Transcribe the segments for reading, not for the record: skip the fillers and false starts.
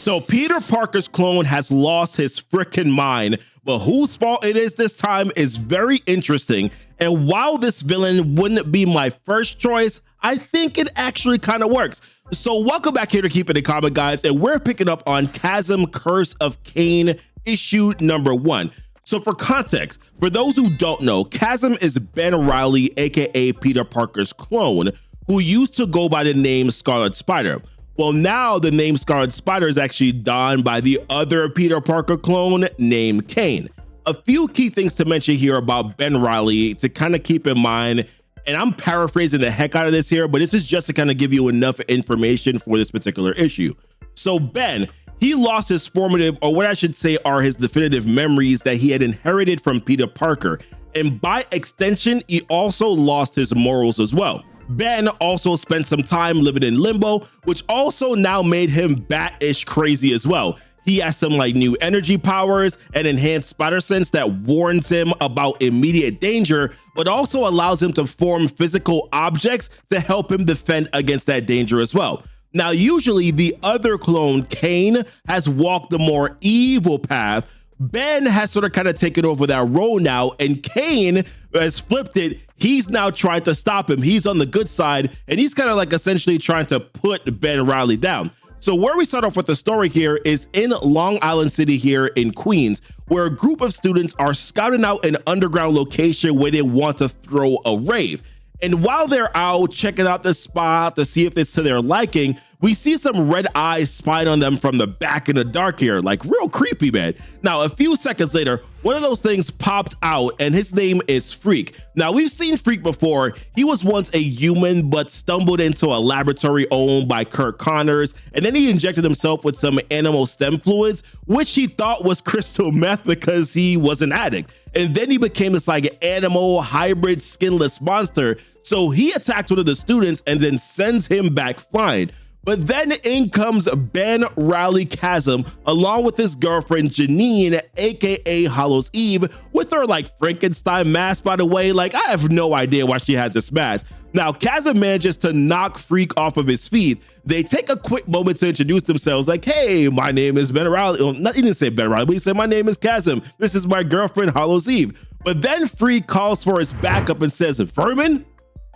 So Peter Parker's clone has lost his frickin' mind, but whose fault it is this time is very interesting. And while this villain wouldn't be my first choice, I think it actually kind of works. So welcome back here to Keepin' It Comic, guys, and we're picking up on Chasm Curse of Kaine issue number 1. So for context, for those who don't know, Chasm is Ben Reilly, aka Peter Parker's clone, who used to go by the name Scarlet Spider. Well, now the name Scarlet Spider is actually donned by the other Peter Parker clone named Kaine. A few key things to mention here about Ben Reilly to kind of keep in mind, and I'm paraphrasing the heck out of this here, but this is just to kind of give you enough information for this particular issue. So Ben, he lost his formative, or what I should say are his definitive memories that he had inherited from Peter Parker. And by extension, he also lost his morals as well. Ben also spent some time living in limbo, which also now made him bat-ish crazy as well. He has some like new energy powers and enhanced spider sense that warns him about immediate danger, but also allows him to form physical objects to help him defend against that danger as well. Now, usually the other clone, Kaine, has walked the more evil path. Ben has sort of kind of taken over that role now, and Kaine has flipped it. He's now trying to stop him. He's on the good side, and he's kind of like essentially trying to put Ben Reilly down. So where we start off with the story here is in Long Island City here in Queens, where a group of students are scouting out an underground location where they want to throw a rave. And while they're out checking out the spot to see if it's to their liking, we see some red eyes spying on them from the back in the dark here, like real creepy, man. Now, a few seconds later, one of those things popped out, and his name is Freak. Now, we've seen Freak before. He was once a human, but stumbled into a laboratory owned by Kirk Connors, and then he injected himself with some animal stem fluids, which he thought was crystal meth because he was an addict. And then he became this like animal hybrid skinless monster. So he attacks one of the students and then sends him back flying. But then in comes Ben Reilly Chasm, along with his girlfriend Janine, aka Hallows Eve, with her like Frankenstein mask, by the way. Like, I have no idea why she has this mask. Now, Chasm manages to knock Freak off of his feet. They take a quick moment to introduce themselves, like, hey, my name is Ben Reilly. Well, he didn't say Ben Reilly, but he said, my name is Chasm. This is my girlfriend, Hallows Eve. But then Freak calls for his backup and says, Vermin,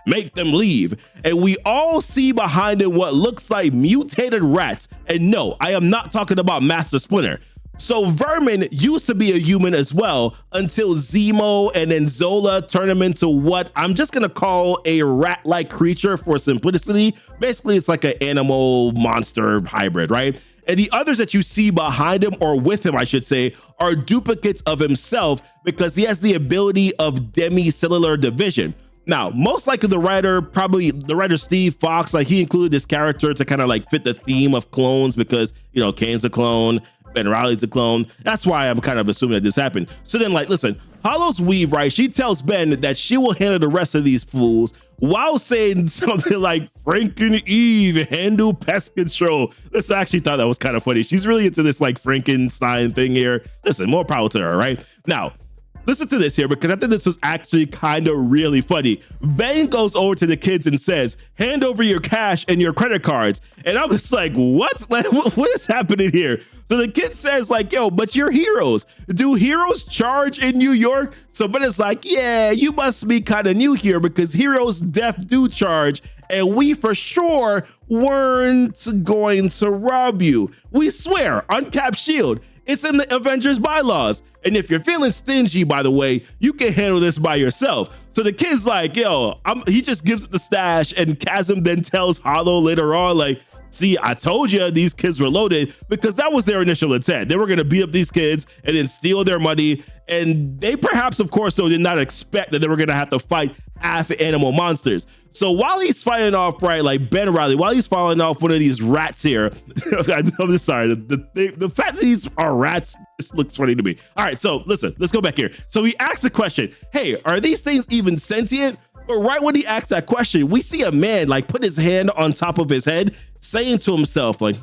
make them leave. And we all see behind him what looks like mutated rats. And no, I am not talking about Master Splinter. So Vermin used to be a human as well until Zemo and then Zola turn him into what I'm just gonna call a rat-like creature for simplicity. Basically, it's like an animal monster hybrid, right? And the others that you see behind him, or with him, I should say, are duplicates of himself because he has the ability of demicellular division. Now, most likely the writer Steve Fox, like he included this character to kind of like fit the theme of clones because, you know, Kaine's a clone, Ben Reilly's a clone. That's why I'm kind of assuming that this happened. So then, like, listen, Hallows Eve, right? She tells Ben that she will handle the rest of these fools while saying something like, Franken Eve, handle pest control. Listen, I actually thought that was kind of funny. She's really into this like Frankenstein thing here. Listen, more power to her, right? Now, listen to this here, because I think this was actually kind of really funny. Ben goes over to the kids and says, hand over your cash and your credit cards. And I'm just like, what? Like, what is happening here? So the kid says like, yo, but you're heroes. Do heroes charge in New York? So Ben is like, yeah, you must be kind of new here because heroes do charge. And we for sure weren't going to rob you. We swear, uncapped shield. It's in the Avengers bylaws. And if you're feeling stingy, by the way, you can handle this by yourself. So the kid's like, yo, he just gives it the stash, and Chasm then tells Hollow later on, like, see, I told you these kids were loaded, because that was their initial intent. They were going to beat up these kids and then steal their money. And they perhaps, of course, though, did not expect that they were going to have to fight half animal monsters. So while he's fighting off, right, like Ben Reilly, while he's fighting off one of these rats here, I'm sorry, the fact that these are rats, this looks funny to me. All right, so listen, let's go back here. So he asks the question, hey, are these things even sentient? But right when he asks that question, we see a man like put his hand on top of his head, saying to himself, like,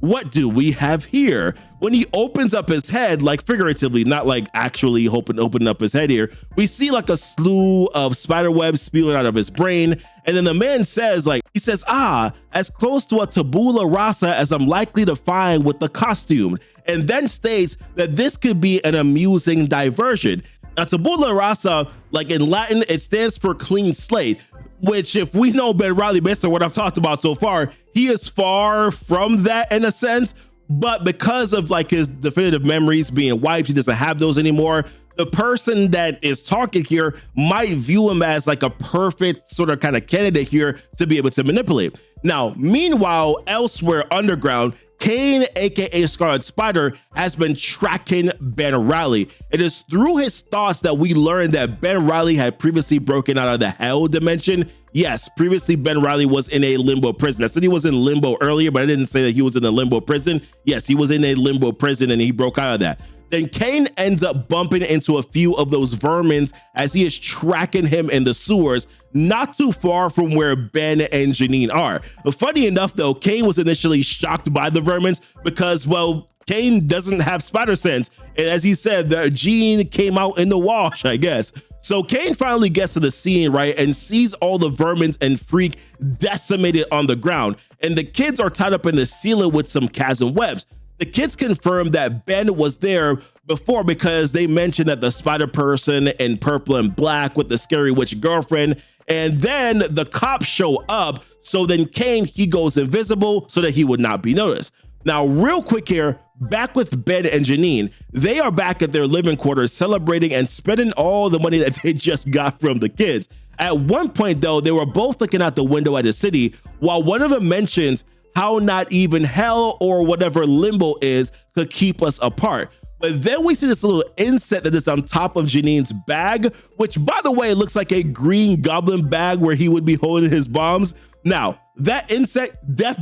what do we have here? When he opens up his head, like figuratively, not like actually opening up his head here, we see like a slew of spider webs spewing out of his brain. And then the man says, as close to a tabula rasa as I'm likely to find with the costume. And then states that this could be an amusing diversion. Now, tabula rasa, like in Latin, it stands for clean slate, which if we know Ben Reilly, based on what I've talked about so far, he is far from that in a sense, but because of like his definitive memories being wiped, he doesn't have those anymore. The person that is talking here might view him as like a perfect sort of kind of candidate here to be able to manipulate. Now, meanwhile, elsewhere underground, Kaine, aka Scarlet Spider, has been tracking Ben Reilly. It is through his thoughts that we learned that Ben Reilly had previously broken out of the Hell dimension. Yes, previously Ben Reilly was in a limbo prison. I said he was in limbo earlier, but I didn't say that he was in a limbo prison. Yes, he was in a limbo prison and he broke out of that. Then Kaine ends up bumping into a few of those vermins as he is tracking him in the sewers, not too far from where Ben and Janine are. But funny enough, though, Kaine was initially shocked by the vermins because, well, Kaine doesn't have spider sense. And as he said, the gene came out in the wash, I guess. So Kaine finally gets to the scene, right, and sees all the vermins and freak decimated on the ground. And the kids are tied up in the ceiling with some chasm webs. The kids confirmed that Ben was there before because they mentioned that the spider person in purple and black with the scary witch girlfriend, and then the cops show up. So then Kaine, he goes invisible so that he would not be noticed. Now, real quick here, back with Ben and Janine, they are back at their living quarters celebrating and spending all the money that they just got from the kids. At one point, though, they were both looking out the window at the city while one of them mentions how not even hell or whatever limbo is could keep us apart. But then we see this little insect that is on top of Janine's bag, which, by the way, looks like a green goblin bag where he would be holding his bombs. Now, that insect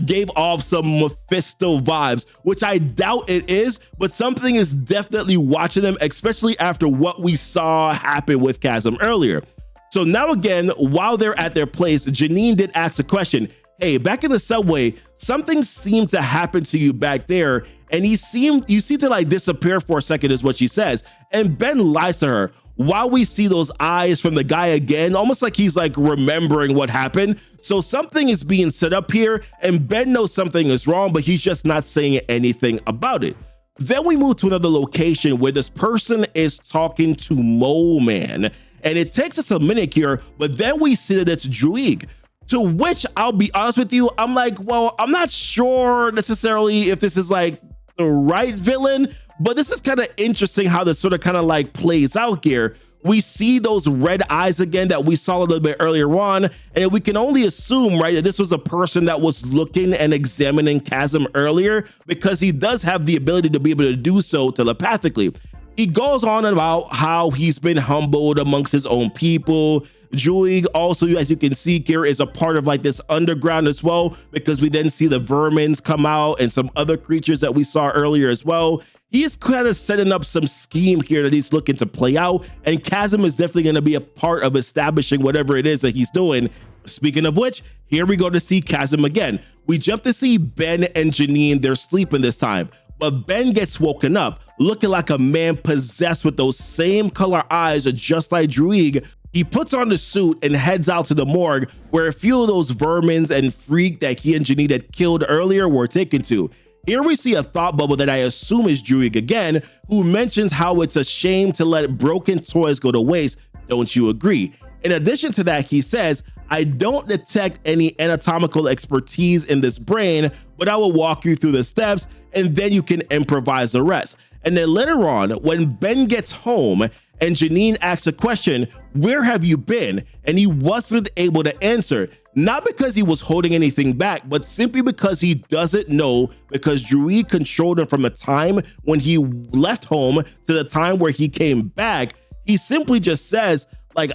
gave off some Mephisto vibes, which I doubt it is, but something is definitely watching them, especially after what we saw happen with Chasm earlier. So now again, while they're at their place, Janine did ask a question. Hey, back in the subway, something seemed to happen to you back there, and you seem to like disappear for a second, is what she says. And Ben lies to her while we see those eyes from the guy again, almost like he's like remembering what happened. So something is being set up here, and Ben knows something is wrong, but he's just not saying anything about it. Then we move to another location where this person is talking to Mole Man, and it takes us a minute here, but then we see that it's Druig. To which I'll be honest with you, I'm like, well, I'm not sure necessarily if this is like the right villain, but this is kind of interesting how this sort of kind of like plays out here. We see those red eyes again that we saw a little bit earlier on, and we can only assume, right, that this was a person that was looking and examining Chasm earlier because he does have the ability to be able to do so telepathically. He goes on about how he's been humbled amongst his own people. Druig also, as you can see here, is a part of like this underground as well, because we then see the vermins come out and some other creatures that we saw earlier as well. He's kind of setting up some scheme here that he's looking to play out, and Chasm is definitely going to be a part of establishing whatever it is that he's doing. Speaking of which, here we go to see Chasm again. We jump to see Ben and Janine. They're sleeping this time, but Ben gets woken up looking like a man possessed with those same color eyes, just like Druig. He puts on the suit and heads out to the morgue where a few of those vermins and freak that he and Janine had killed earlier were taken to. Here we see a thought bubble that I assume is Druig again, who mentions how it's a shame to let broken toys go to waste. Don't you agree? In addition to that, he says, I don't detect any anatomical expertise in this brain, but I will walk you through the steps and then you can improvise the rest. And then later on, when Ben gets home and Janine asks a question, where have you been? And he wasn't able to answer, not because he was holding anything back, but simply because he doesn't know, because Druig controlled him from the time when he left home to the time where he came back. He simply just says, like,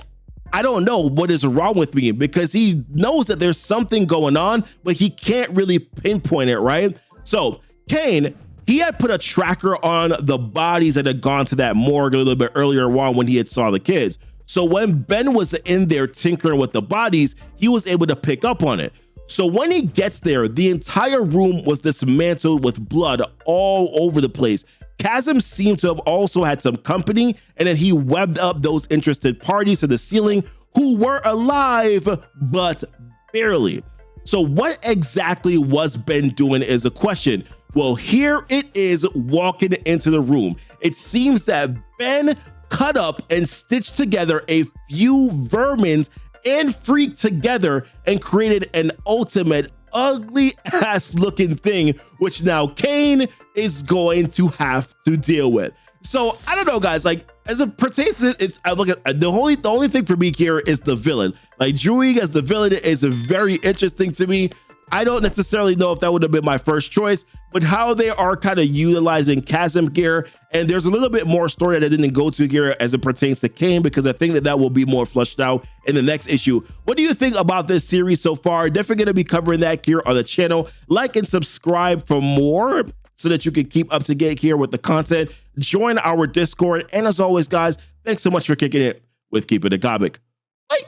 I don't know what is wrong with me, because he knows that there's something going on, but he can't really pinpoint it, right? So Kaine, he had put a tracker on the bodies that had gone to that morgue a little bit earlier on when he had saw the kids. So when Ben was in there tinkering with the bodies, he was able to pick up on it. So when he gets there, the entire room was dismantled with blood all over the place. Chasm seemed to have also had some company, and then he webbed up those interested parties to the ceiling who were alive, but barely. So what exactly was Ben doing is a question. Well, here it is walking into the room. It seems that Ben cut up and stitched together a few vermins and freaked together and created an ultimate ugly ass looking thing, which now Kaine is going to have to deal with. So I don't know, guys, like as it pertains to this, I look at the only thing for me here is the villain. Like Druig as the villain is very interesting to me. I don't necessarily know if that would have been my first choice, but how they are kind of utilizing Chasm here, and there's a little bit more story that I didn't go to here as it pertains to Kaine, because I think that will be more fleshed out in the next issue. What do you think about this series so far? Definitely going to be covering that here on the channel. Like and subscribe for more so that you can keep up to date here with the content. Join our Discord, and as always, guys, thanks so much for kicking it with Keepin' the Comic. Bye.